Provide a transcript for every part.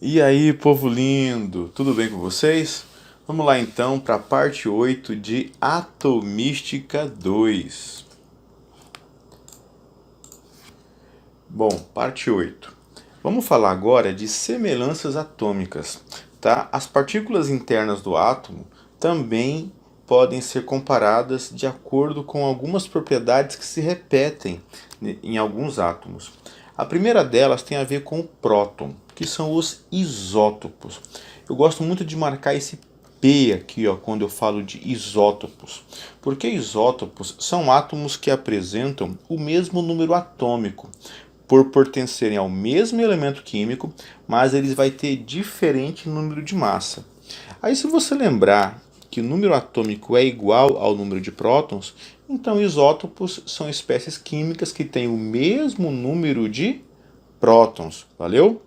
E aí, povo lindo, tudo bem com vocês? Vamos lá então para a parte 8 de Atomística 2. Bom, parte 8. Vamos falar agora de semelhanças atômicas, tá? As partículas internas do átomo também podem ser comparadas de acordo com algumas propriedades que se repetem em alguns átomos. A primeira delas tem a ver com o próton, que são os isótopos. Eu gosto muito de marcar esse P aqui, ó, quando eu falo de isótopos, porque isótopos são átomos que apresentam o mesmo número atômico, por pertencerem ao mesmo elemento químico, mas eles vão ter diferente número de massa. Aí, se você lembrar que o número atômico é igual ao número de prótons, então isótopos são espécies químicas que têm o mesmo número de prótons. Valeu?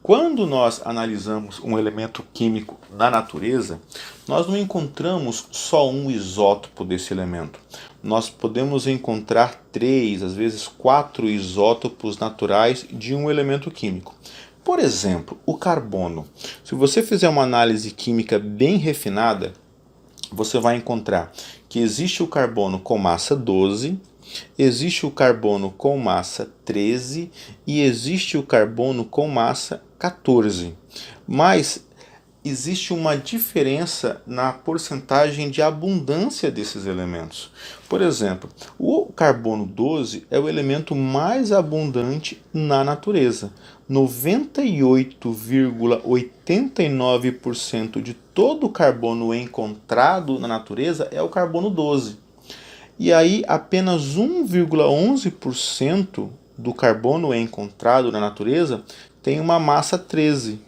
Quando nós analisamos um elemento químico na natureza, nós não encontramos só um isótopo desse elemento. Nós podemos encontrar 3, às vezes 4 isótopos naturais de um elemento químico. Por exemplo, o carbono. Se você fizer uma análise química bem refinada, você vai encontrar que existe o carbono com massa 12, existe o carbono com massa 13 e existe o carbono com massa 14. Mas existe uma diferença na porcentagem de abundância desses elementos. Por exemplo, o carbono 12 é o elemento mais abundante na natureza. 98,89% de todo o carbono encontrado na natureza é o carbono 12. E aí apenas 1,11% do carbono encontrado na natureza tem uma massa 13.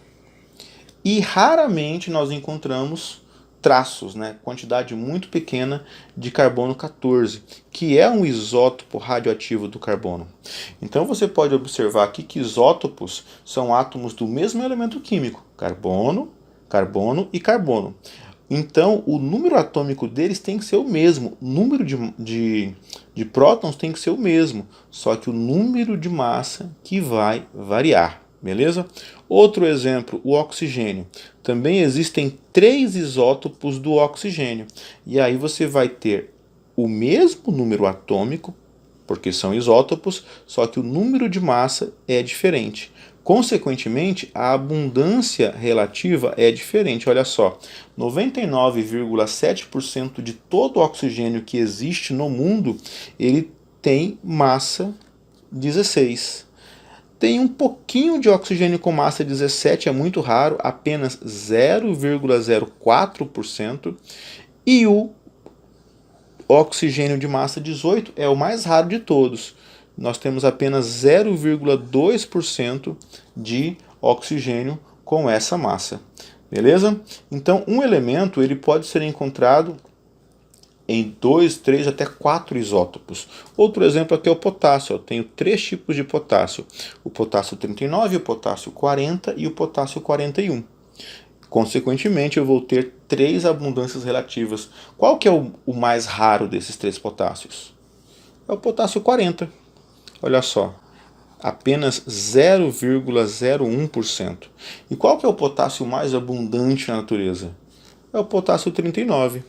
E raramente nós encontramos traços, né, quantidade muito pequena de carbono 14, que é um isótopo radioativo do carbono. Então você pode observar aqui que isótopos são átomos do mesmo elemento químico, carbono, carbono e carbono. Então o número atômico deles tem que ser o mesmo, o número de prótons tem que ser o mesmo, só que o número de massa que vai variar. Beleza? Outro exemplo, o oxigênio. Também existem 3 isótopos do oxigênio. E aí você vai ter o mesmo número atômico, porque são isótopos, só que o número de massa é diferente. Consequentemente, a abundância relativa é diferente. Olha só, 99,7% de todo o oxigênio que existe no mundo, ele tem massa 16. Tem um pouquinho de oxigênio com massa 17, é muito raro, apenas 0,04%. E o oxigênio de massa 18 é o mais raro de todos. Nós temos apenas 0,2% de oxigênio com essa massa. Beleza? Então, um elemento ele pode ser encontrado em 2, 3, até 4 isótopos. Outro exemplo aqui é o potássio. Eu tenho 3 tipos de potássio. O potássio 39, o potássio 40 e o potássio 41. Consequentemente, eu vou ter 3 abundâncias relativas. Qual que é o mais raro desses 3 potássios? É o potássio 40. Olha só, apenas 0,01%. E qual que é o potássio mais abundante na natureza? É o potássio 39.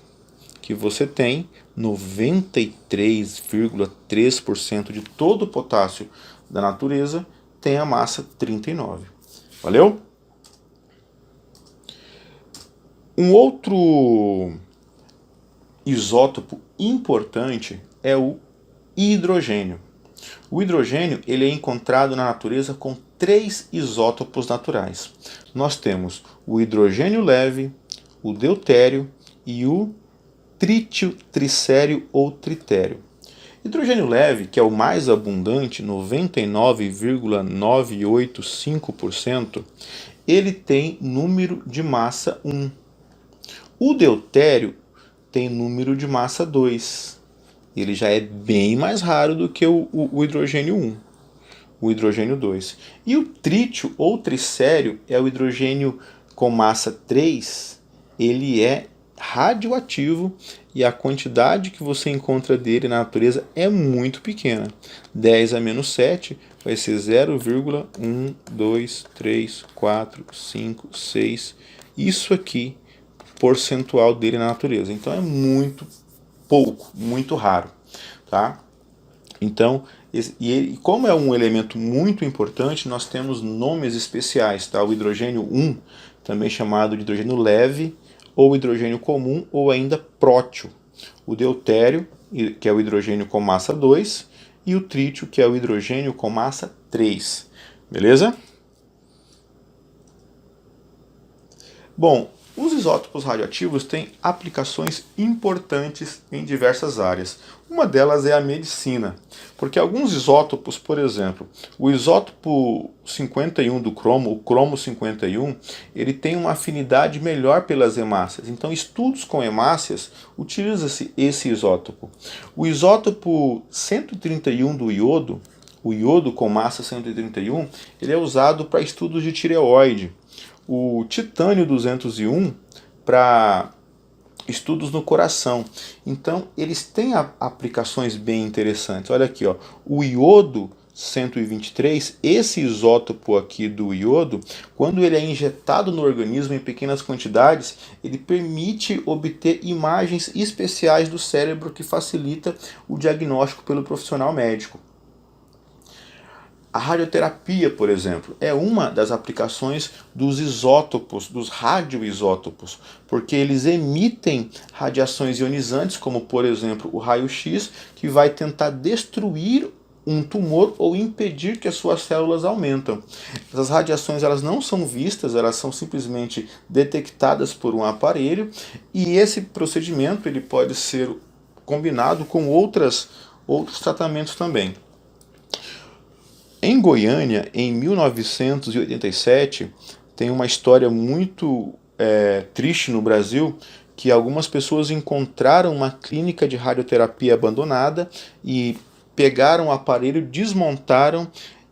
Que você tem 93,3% de todo o potássio da natureza tem a massa 39. Valeu? Um outro isótopo importante é o hidrogênio. O hidrogênio ele é encontrado na natureza com 3 isótopos naturais. Nós temos o hidrogênio leve, o deutério e o trítio, tricério ou tritério. Hidrogênio leve, que é o mais abundante, 99,985%, ele tem número de massa 1. O deutério tem número de massa 2. Ele já é bem mais raro do que o hidrogênio 1, o hidrogênio 2. E o trítio ou tricério é o hidrogênio com massa 3, ele é radioativo e a quantidade que você encontra dele na natureza é muito pequena. 10 a menos 7 vai ser 0,1, 2, 3, 4, 5, 6. Isso aqui, percentual dele na natureza. Então é muito pouco, muito raro, tá? Então, como é um elemento muito importante, nós temos nomes especiais, tá? O hidrogênio 1, também chamado de hidrogênio leve, ou hidrogênio comum, ou ainda prótio. O deutério, que é o hidrogênio com massa 2, e o trítio, que é o hidrogênio com massa 3. Beleza? Bom, os isótopos radioativos têm aplicações importantes em diversas áreas. Uma delas é a medicina, porque alguns isótopos, por exemplo, o isótopo 51 do cromo, o cromo 51, ele tem uma afinidade melhor pelas hemácias. Então, estudos com hemácias utilizam-se esse isótopo. O isótopo 131 do iodo, o iodo com massa 131, ele é usado para estudos de tireoide. O titânio 201 para estudos no coração. Então, eles têm aplicações bem interessantes. Olha aqui, ó, o iodo 123, esse isótopo aqui do iodo, quando ele é injetado no organismo em pequenas quantidades, ele permite obter imagens especiais do cérebro que facilita o diagnóstico pelo profissional médico. A radioterapia, por exemplo, é uma das aplicações dos isótopos, dos radioisótopos, porque eles emitem radiações ionizantes, como por exemplo o raio-x, que vai tentar destruir um tumor ou impedir que as suas células aumentem. Essas radiações elas não são vistas, elas são simplesmente detectadas por um aparelho, e esse procedimento ele pode ser combinado com outros tratamentos também. Em Goiânia, em 1987, tem uma história muito triste no Brasil, que algumas pessoas encontraram uma clínica de radioterapia abandonada e pegaram o aparelho, desmontaram,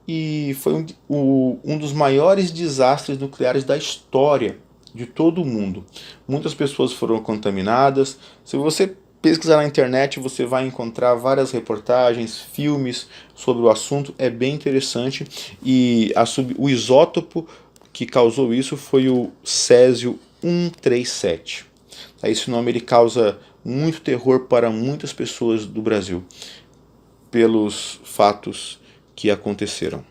e foi um dos maiores desastres nucleares da história de todo o mundo. Muitas pessoas foram contaminadas. Se você pesquisar na internet, você vai encontrar várias reportagens, filmes sobre o assunto, é bem interessante. E o isótopo que causou isso foi o césio 137. Esse nome ele causa muito terror para muitas pessoas do Brasil, pelos fatos que aconteceram.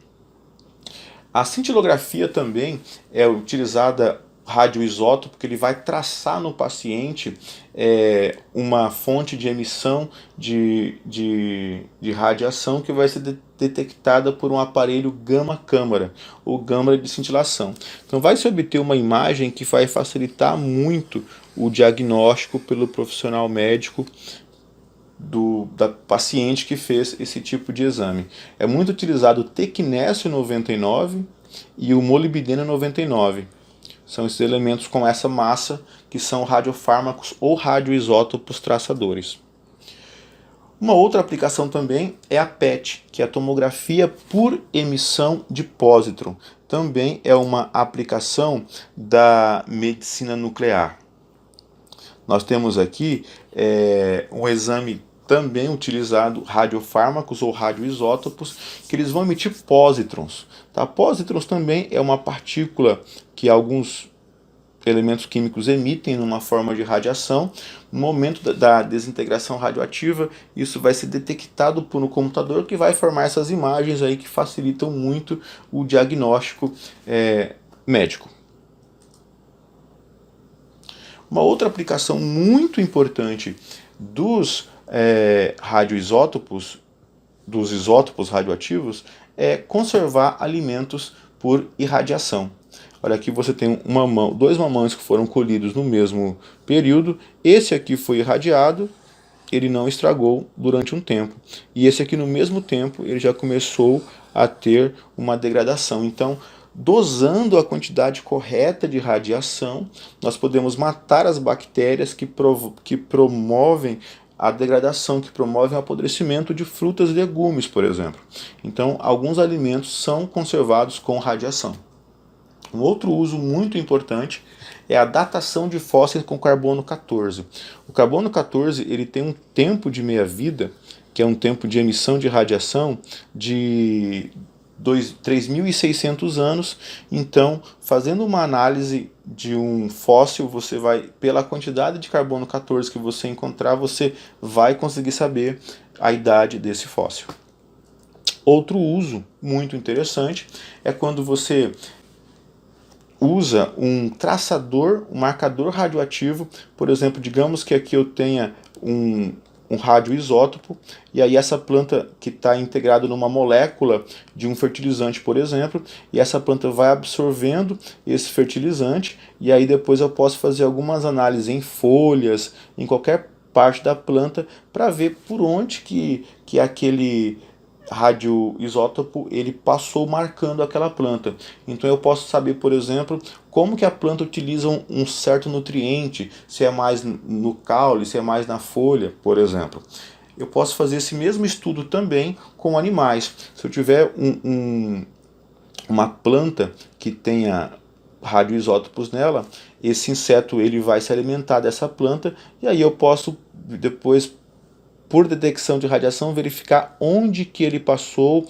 A cintilografia também é utilizada radioisótopo, porque ele vai traçar no paciente uma fonte de emissão de radiação que vai ser detectada por um aparelho gama-câmara ou câmara de cintilação. Então vai se obter uma imagem que vai facilitar muito o diagnóstico pelo profissional médico da paciente que fez esse tipo de exame. É muito utilizado o tecnésio 99 e o molibdênio 99. São esses elementos com essa massa que são radiofármacos ou radioisótopos traçadores. Uma outra aplicação também é a PET, que é a tomografia por emissão de pósitron. Também é uma aplicação da medicina nuclear. Nós temos aqui um exame também utilizado, radiofármacos ou radioisótopos, que eles vão emitir pósitrons. Tá? Pósitrons também é uma partícula que alguns elementos químicos emitem numa forma de radiação. No momento da desintegração radioativa, isso vai ser detectado por um computador que vai formar essas imagens aí que facilitam muito o diagnóstico médico. Uma outra aplicação muito importante dos radioisótopos, dos isótopos radioativos, é conservar alimentos por irradiação. Olha, aqui você tem dois mamões que foram colhidos no mesmo período. Esse aqui foi irradiado, ele não estragou durante um tempo. E esse aqui no mesmo tempo ele já começou a ter uma degradação. Então, dosando a quantidade correta de radiação, nós podemos matar as bactérias que promovem a degradação, que promovem o apodrecimento de frutas e legumes, por exemplo. Então, alguns alimentos são conservados com radiação. Um outro uso muito importante é a datação de fósseis com carbono 14. O carbono 14 ele tem um tempo de meia-vida, que é um tempo de emissão de radiação de 3.600 anos. Então, fazendo uma análise de um fóssil, você vai, pela quantidade de carbono 14 que você encontrar, você vai conseguir saber a idade desse fóssil. Outro uso muito interessante é quando você usa um traçador, um marcador radioativo. Por exemplo, digamos que aqui eu tenha um radioisótopo, e aí essa planta que está integrada numa molécula de um fertilizante, por exemplo, e essa planta vai absorvendo esse fertilizante, e aí depois eu posso fazer algumas análises em folhas, em qualquer parte da planta, para ver por onde que aquele radioisótopo ele passou marcando aquela planta. Então eu posso saber, por exemplo, como que a planta utiliza um certo nutriente, se é mais no caule, se é mais na folha, por exemplo. Eu posso fazer esse mesmo estudo também com animais. Se eu tiver uma planta que tenha radioisótopos nela, esse inseto ele vai se alimentar dessa planta, e aí eu posso depois, por detecção de radiação, verificar onde que ele passou,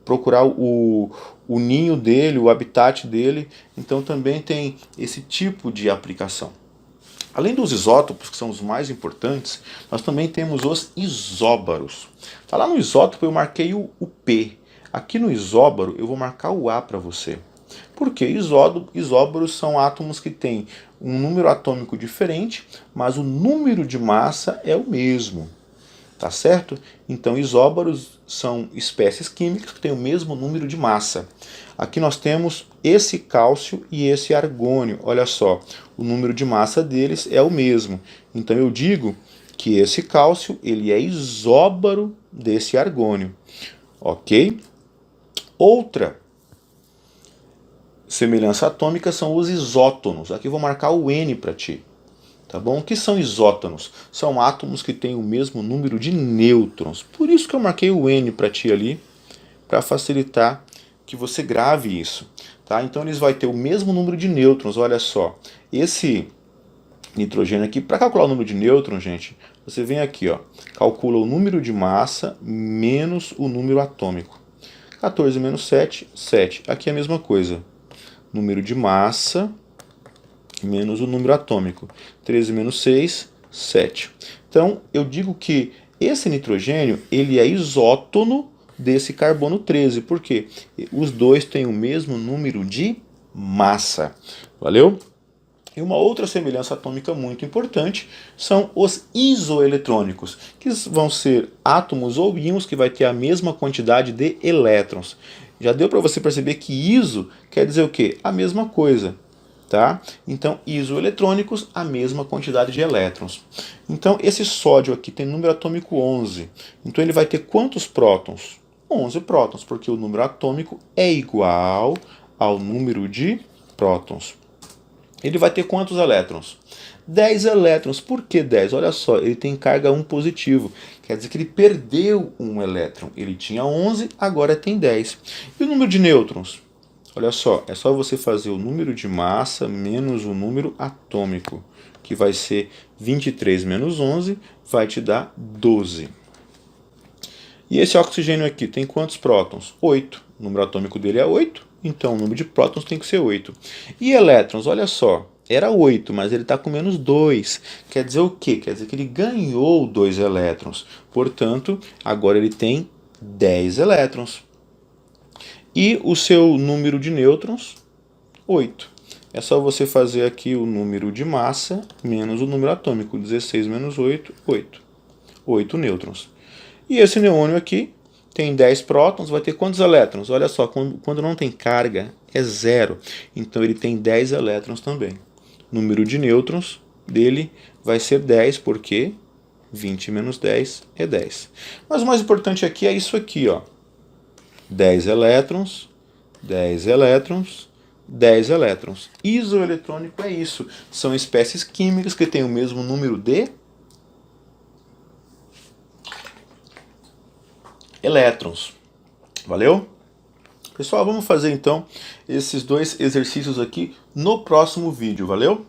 procurar o ninho dele, o habitat dele. Então também tem esse tipo de aplicação. Além dos isótopos, que são os mais importantes, nós também temos os isóbaros. Tá lá no isótopo eu marquei o P. Aqui no isóbaro eu vou marcar o A para você. Porque isóbaros são átomos que têm um número atômico diferente, mas o número de massa é o mesmo. Tá certo? Então isóbaros são espécies químicas que têm o mesmo número de massa. Aqui nós temos esse cálcio e esse argônio. Olha só, o número de massa deles é o mesmo. Então eu digo que esse cálcio ele é isóbaro desse argônio. Ok? Outra semelhança atômica são os isótonos. Aqui eu vou marcar o N para ti. Tá bom? O que são isótonos? São átomos que têm o mesmo número de nêutrons. Por isso que eu marquei o N para ti ali, para facilitar que você grave isso. Tá? Então eles vão ter o mesmo número de nêutrons. Olha só, esse nitrogênio aqui, para calcular o número de nêutrons, gente, você vem aqui, ó, calcula o número de massa menos o número atômico. 14 menos 7, 7. Aqui é a mesma coisa. Número de massa menos o número atômico. 13 menos 6, 7. Então, eu digo que esse nitrogênio ele é isótono desse carbono 13. Por quê? Os dois têm o mesmo número de massa. Valeu? E uma outra semelhança atômica muito importante são os isoeletrônicos, que vão ser átomos ou íons que vai ter a mesma quantidade de elétrons. Já deu para você perceber que iso quer dizer o quê? A mesma coisa. Tá? Então, isoeletrônicos, a mesma quantidade de elétrons. Então, esse sódio aqui tem número atômico 11. Então, ele vai ter quantos prótons? 11 prótons, porque o número atômico é igual ao número de prótons. Ele vai ter quantos elétrons? 10 elétrons. Por que 10? Olha só, ele tem carga 1 positivo. Quer dizer que ele perdeu um elétron. Ele tinha 11, agora tem 10. E o número de nêutrons? Olha só, é só você fazer o número de massa menos o número atômico, que vai ser 23 menos 11, vai te dar 12. E esse oxigênio aqui tem quantos prótons? 8. O número atômico dele é 8, então o número de prótons tem que ser 8. E elétrons, olha só, era 8, mas ele está com menos 2. Quer dizer o quê? Quer dizer que ele ganhou 2 elétrons. Portanto, agora ele tem 10 elétrons. E o seu número de nêutrons, 8. É só você fazer aqui o número de massa menos o número atômico. 16 menos 8, 8. 8 nêutrons. E esse neônio aqui tem 10 prótons, vai ter quantos elétrons? Olha só, quando não tem carga, é 0. Então ele tem 10 elétrons também. O número de nêutrons dele vai ser 10, porque 20 menos 10 é 10. Mas o mais importante aqui é isso aqui, ó. 10 elétrons, 10 elétrons, 10 elétrons. Isoeletrônico é isso. São espécies químicas que têm o mesmo número de elétrons. Valeu? Pessoal, vamos fazer então esses dois exercícios aqui no próximo vídeo, valeu?